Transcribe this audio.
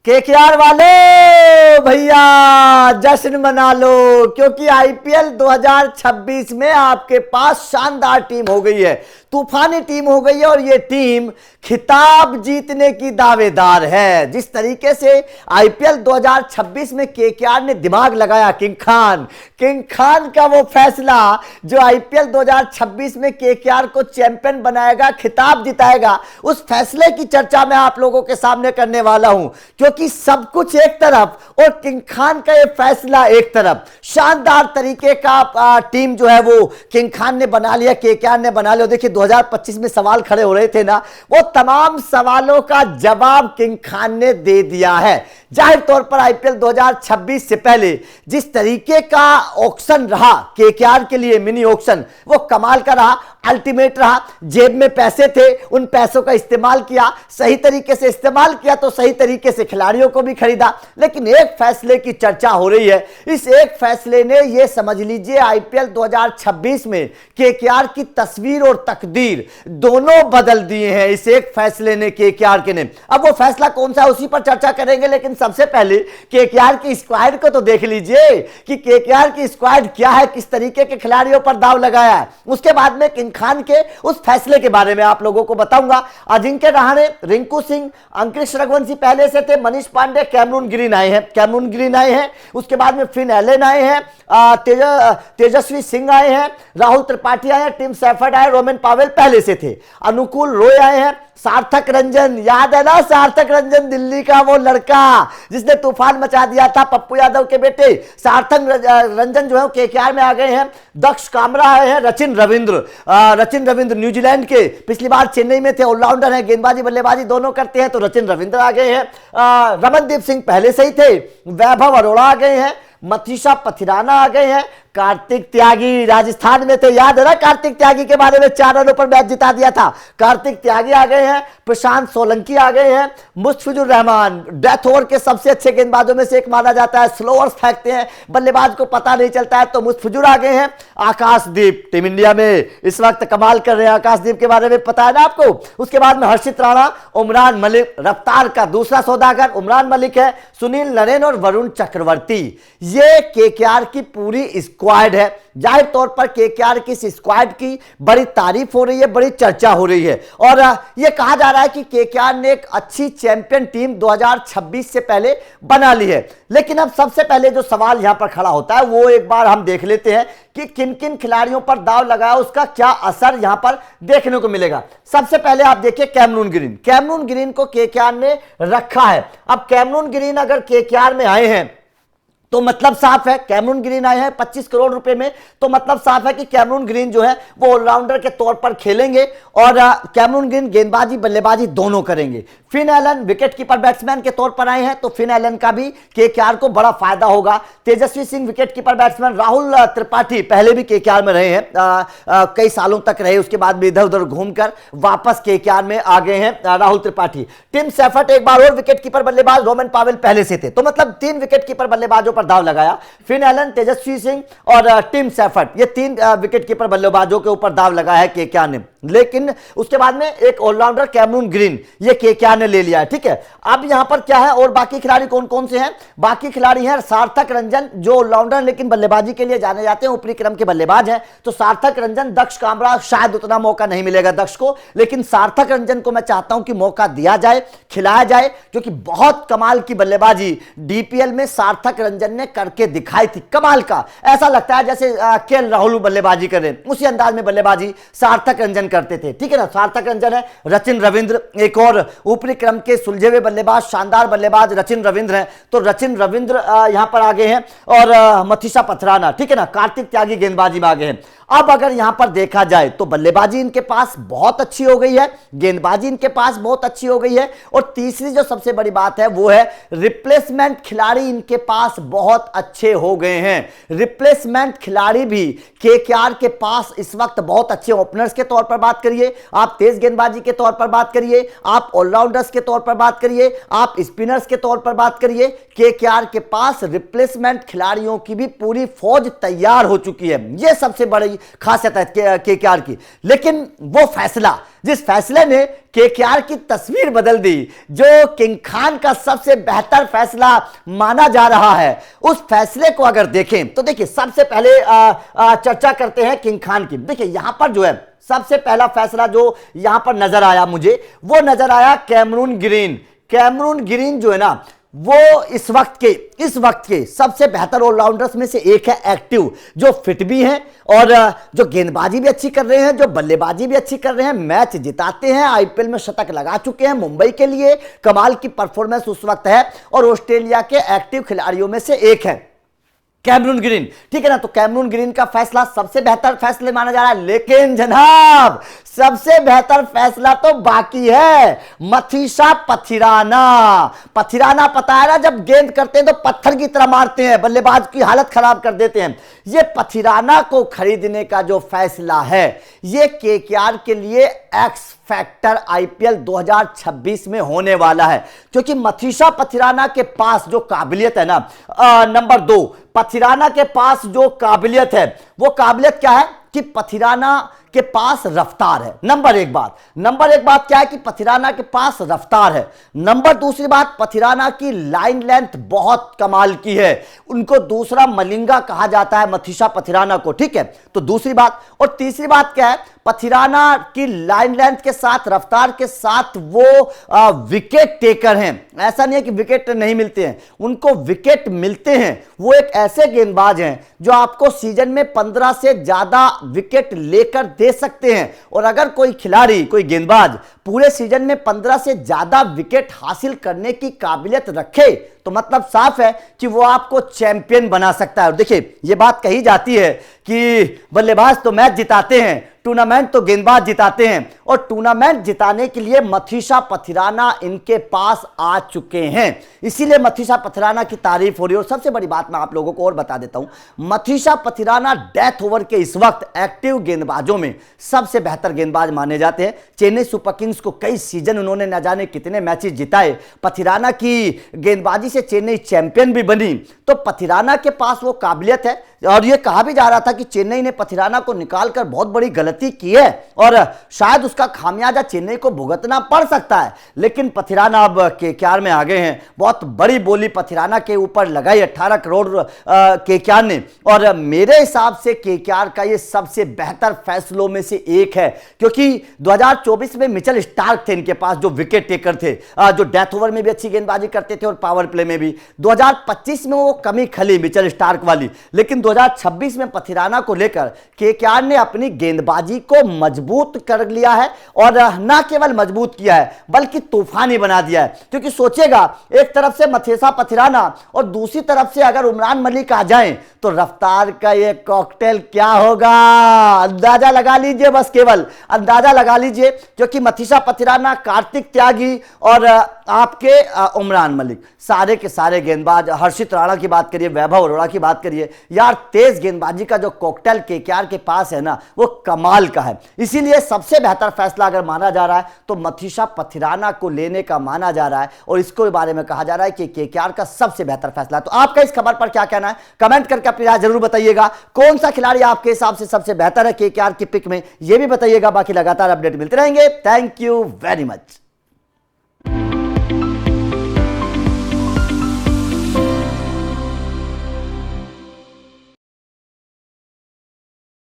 KKR वाले भैया जश्न मना लो, क्योंकि आईपीएल 2026 में आपके पास शानदार टीम हो गई है, तूफानी टीम हो गई है और ये टीम खिताब जीतने की दावेदार है। जिस तरीके से आईपीएल 2026 में केकेआर ने दिमाग लगाया, किंग खान का वो फैसला जो आईपीएल 2026 में केकेआर को चैंपियन बनाएगा, खिताब जिताएगा, उस फैसले की चर्चा मैं आप लोगों के सामने करने वाला हूं। क्योंकि सब कुछ एक तरफ और किंग खान का ये फैसला एक तरफ, शानदार तरीके का टीम जो है वो किंग खान ने बना लिया, केकेआर ने बना लिया। देखिए 2025 में सवाल खड़े हो रहे थे ना, वो तमाम सवालों का जवाब किंग खान ने दे दिया है। जाहिर तौर पर आईपीएल 2026 से पहले जिस तरीके का ऑक्शन रहा केकेआर के लिए, मिनी ऑक्शन, वो कमाल का रहा, अल्टीमेट रहा। जेब में पैसे थे, उन पैसों का इस्तेमाल किया, सही तरीके से इस्तेमाल किया तो सही तरीके से खिलाड़ियों को भी खरीदा। लेकिन एक फैसले की चर्चा हो रही है, इस एक फैसले ने ये समझ लीजिए आईपीएल 2026 में केकेआर की तस्वीर और तकदीर दोनों बदल दिए हैं। इस एक फैसले ने केकेआर के ने, अब वो फैसला कौन सा है उसी पर चर्चा करेंगे। लेकिन सबसे पहले केकेआर की स्क्वाड को तो देख लीजिए कि केकेआर की स्क्वाड क्या है, किस तरीके के खिलाड़ियों पर दाव लगाया है। उसके बाद में किंग खान के उस फैसले के बारे में आप लोगों को बताऊंगा। अजिंक्य रहाणे, रिंकू सिंह, अंकुश रघुवंशी पहले से थे, मनीष पांडे, कैमरून ग्रीन आए हैं। उसके बाद में फिन एलन आए हैं, तेजस्वी सिंह आए हैं, राहुल त्रिपाठी आए हैं, टिम सैफर्ड आए, रोमन पावेल पहले से थे, अनुकूल रॉय आए हैं, सार्थक रंजन, याद है ना सार्थक रंजन, दिल्ली का वो लड़का जिसने तूफान मचा दिया था, पप्पू यादव के बेटे सार्थक रंजन जो है केकेआर में आ गए हैं। दक्ष कामरा आए हैं, रचिन रविंद्र न्यूजीलैंड के, पिछली बार चेन्नई में थे, ऑलराउंडर हैं, गेंदबाजी बल्लेबाजी दोनों करते हैं, तो रचिन रविंद्र आ गए हैं। रमनदीप सिंह पहले से ही थे, वैभव अरोड़ा आ गए हैं, मथीशा पथिराना आ गए हैं, कार्तिक त्यागी राजस्थान में थे, याद है ना कार्तिक त्यागी के बारे में, 4 रनों पर मैच जिता दिया था, कार्तिक त्यागी आ गए हैं, प्रशांत सोलंकी आ गए हैं, मुस्तफिजुर रहमान डेथ ओवर के सबसे अच्छे गेंदबाजों में से एक माना जाता है, स्लोअर्स फेंकते हैं, बल्लेबाज को पता नहीं चलता है, तो मुस्तफिजुर आ गए हैं। आकाशदीप टीम इंडिया में इस वक्त कमाल कर रहे हैं, आकाशदीप के बारे में पता है ना आपको। उसके बाद में हर्षित राणा, उमरान मलिक, रफ्तार का दूसरा सौदागर उमरान मलिक है, सुनील नरेन और वरुण चक्रवर्ती, ये केकेआर की पूरी स्क्वाड है। जाहिर तौर पर केकेआर की इस स्क्वाड की बड़ी तारीफ हो रही है, बड़ी चर्चा हो रही है और यह कहा जा रहा है कि केकेआर ने एक अच्छी चैंपियन टीम 2026 से पहले बना ली है। लेकिन अब सबसे पहले जो सवाल यहां पर खड़ा होता है वो एक बार हम देख लेते हैं कि किन किन खिलाड़ियों पर दाव लगाया, उसका क्या असर यहां पर देखने को मिलेगा। सबसे पहले आप देखिए कैमरून ग्रीन को केकेआर ने रखा है। अब कैमरून ग्रीन अगर केकेआर में आए हैं तो मतलब साफ है, कैमरून ग्रीन आए हैं 25 करोड़ रुपए में, तो मतलब साफ है कि कैमरून ग्रीन जो है वो ऑलराउंडर के तौर पर खेलेंगे और कैमरून ग्रीन गेंदबाजी बल्लेबाजी दोनों करेंगे। फिन एलन विकेटकीपर बैट्समैन के तौर पर आए हैं, तो फिन एलन का भी केकेआर को बड़ा फायदा होगा। तेजस्वी सिंह विकेटकीपर बैट्समैन, राहुल त्रिपाठी पहले भी केकेआर में रहे हैं, कई सालों तक रहे, उसके बाद भी इधर उधर घूमकर वापस केकेआर में आ गए हैं राहुल त्रिपाठी। टिम सैफर्ड एक बार और विकेटकीपर बल्लेबाज, रोमन पावेल पहले से थे, तो मतलब 3 विकेटकीपर बल्लेबाजों पर दाव लगाया। फिन एलन, तेजस्वी सिंह और टिम सैफर्ड, ये 3 विकेटकीपर बल्लेबाजों के ऊपर दाव लगाया है केकेआर ने। लेकिन उसके बाद में एक ऑलराउंडर कैमरून ग्रीन, ये केकेआर ने ले लिया है, ठीक है। अब यहां पर क्या है और बाकी खिलाड़ी कौन कौन से हैं? बाकी खिलाड़ी हैं सार्थक रंजन जो ऑलराउंडर लेकिन बल्लेबाजी के लिए जाने जाते हैं, ऊपरी क्रम के बल्लेबाज हैं, तो सार्थक रंजन, दक्ष कामरा, शायद उतना मौका नहीं मिलेगा दक्ष को, लेकिन सार्थक रंजन को मैं चाहता हूं कि मौका दिया जाए, खिलाया जाए, क्योंकि बहुत कमाल की बल्लेबाजी डीपीएल में सार्थक रंजन ने करके दिखाई थी, कमाल का। ऐसा लगता है जैसे केएल राहुल बल्लेबाजी कर रहे हैं, उसी अंदाज में बल्लेबाजी सार्थक रंजन करते थे, ठीक है ना। सार्थक रंजन है, रचिन रविंद्र एक और ऊपरी क्रम के सुलझे हुए बल्लेबाज, शानदार बल्लेबाज रचिन रविंद्र हैं, तो रचिन रविंद्र यहां पर आ गए हैं और मथीशा पथराना, ठीक है ना, कार्तिक त्यागी गेंदबाजी में आ गए हैं। अब अगर यहां पर देखा जाए तो बल्लेबाजी इनके पास बहुत अच्छी हो गई है, गेंदबाजी इनके पास बहुत अच्छी हो गई है और तीसरी जो सबसे बड़ी बात है वो है रिप्लेसमेंट खिलाड़ी इनके पास बहुत अच्छे हो गए हैं। रिप्लेसमेंट खिलाड़ी भी केकेआर के पास इस वक्त बहुत अच्छे, ओपनर्स के तौर पर बात करिए, आप तेज गेंदबाजी के तौर पर बात करिए, आप ऑलराउंडर्स के तौर पर बात करिए, आप स्पिनर्स के तौर पर बात करिए, केकेआर के पास रिप्लेसमेंट खिलाड़ियों की भी पूरी फौज तैयार हो चुकी है। यह सबसे बड़ी बड़ी खासियत है केकेआर की। लेकिन वो फैसला, जिस फैसले ने केकेआर की तस्वीर बदल दी, जो किंग खान का सबसे बेहतर फैसला माना जा रहा है, उस फैसले को अगर देखें तो देखिए सबसे पहले चर्चा करते हैं किंग खान की। देखिए यहां पर जो है सबसे पहला फैसला जो यहां पर नजर आया मुझे, वो नजर आया कैमरून ग्रीन। कैमरून ग्रीन जो है ना, वो इस वक्त के सबसे बेहतर ऑलराउंडर्स में से एक है। एक्टिव, जो फिट भी हैं और जो गेंदबाजी भी अच्छी कर रहे हैं, जो बल्लेबाजी भी अच्छी कर रहे हैं, मैच जिताते हैं, आईपीएल में शतक लगा चुके हैं, मुंबई के लिए कमाल की परफॉर्मेंस उस वक्त है और ऑस्ट्रेलिया के एक्टिव खिलाड़ियों में से एक है कैमरून ग्रीन, ठीक है ना। तो कैमरून ग्रीन का फैसला सबसे बेहतर फैसले माना जा रहा है। लेकिन जनाब सबसे बेहतर फैसला तो बाकी है। मथीसा पथिराना, पथिराना पता है ना, जब गेंद करते हैं तो पत्थर की तरह मारते हैं, बल्लेबाज की हालत खराब कर देते हैं। ये पथिराना को खरीदने का जो फैसला है, ये केकेआर के लिए एक्स फैक्टर आईपीएल 2026 में होने वाला है, क्योंकि मथीसा पथिराना के पास जो काबिलियत है ना, नंबर 2, पथिराना के पास जो काबिलियत है, वो काबिलियत क्या है कि पथिराना के पास रफ्तार है। नंबर एक बात क्या है कि पथिराना के पास रफ्तार है। नंबर दूसरी बात, पथिराना की लाइन लेंथ बहुत कमाल की है, उनको दूसरा मलिंगा कहा जाता है मथीसा पथिराना को, ठीक है। तो दूसरी बात, और तीसरी बात क्या है, पथिराना की लाइन लेंथ के साथ, रफ्तार के साथ वो विकेट टेकर हैं। ऐसा नहीं है कि विकेट नहीं मिलते हैं, उनको विकेट मिलते हैं। वो एक ऐसे गेंदबाज हैं जो आपको सीजन में 15 से ज्यादा विकेट लेकर दे सकते हैं। और अगर कोई खिलाड़ी, कोई गेंदबाज पूरे सीजन में 15 से ज्यादा विकेट हासिल करने की काबिलियत रखे, तो मतलब साफ है कि वो आपको चैंपियन बना सकता है। और देखिए ये बात कही जाती है कि बल्लेबाज तो मैच जिताते हैं, टूर्नामेंट तो गेंदबाज जिताते हैं, और टूर्नामेंट जिताने के लिए मथीसा पथिराना इनके पास आ चुके हैं। इसीलिए मथीसा पथिराना की तारीफ हो रही है। और सबसे बड़ी बात मैं आप लोगों को और बता देता हूं, मथीसा पथिराना डेथ ओवर के इस वक्त एक्टिव गेंदबाजों में सबसे बेहतर गेंदबाज माने जाते हैं। चेन्नई सुपर किंग्स को कई सीजन उन्होंने न जाने कितने मैचेस जिताए। पथिराना की गेंदबाजी से चेन्नई चैंपियन भी बनी। तो पथिराना के पास वो काबिलियत है, और ये कहा भी जा रहा था कि चेन्नई ने पथिराना को निकालकर बहुत बड़ी गलती की है और शायद उसका खामियाजा चेन्नई को भुगतना पड़ सकता है। लेकिन पथिराना अब केकेआर में आ गए हैं। बहुत बड़ी बोली पथिराना के ऊपर लगाई 18 करोड़ केकेआर ने, और मेरे हिसाब से केकेआर का ये सबसे बेहतर फैसलों में से एक है, क्योंकि 2024 में मिचेल स्टार्क थे इनके पास, जो विकेट टेकर थे, जो डेथ ओवर में भी अच्छी गेंदबाजी करते थे और पावर प्ले में भी। 2025 में वो कमी खली मिचेल स्टार्क वाली, लेकिन 2026 में पथिराना को लेकर केकेआर ने अपनी गेंदबाजी को मजबूत कर लिया है, और न केवल मजबूत किया है बल्कि तूफानी बना दिया है। क्योंकि सोचेगा, एक तरफ से मथीसा पथिराना और दूसरी तरफ से अगर उमरान मलिक आ जाएं तो रफ्तार का ये कॉकटेल क्या होगा, अंदाजा लगा लीजिए, बस केवल अंदाजा लगा लीजिए। क्योंकि मथीसा पथिराना, कार्तिक त्यागी और आपके उमरान मलिक, सारे के सारे गेंदबाज, हर्षित राणा की बात करिए, वैभव अरोड़ा की बात करिए, यार तेज गेंदबाजी का जो कॉकटेल केकेआर के पास है ना, वो कमाल का है। इसीलिए सबसे बेहतर फैसला अगर माना जा रहा है तो मथीसा पथिराना को लेने का माना जा रहा है, और इसके बारे में कहा जा रहा है कि केकेआर का सबसे बेहतर फैसला है। तो आपका इस खबर पर क्या कहना है, कमेंट करके अपनी राय जरूर बताइएगा। कौन सा खिलाड़ी आपके हिसाब से सबसे बेहतर है केकेआर की पिक में, यह भी बताइएगा। बाकी लगातार अपडेट मिलते रहेंगे। Thank you very much.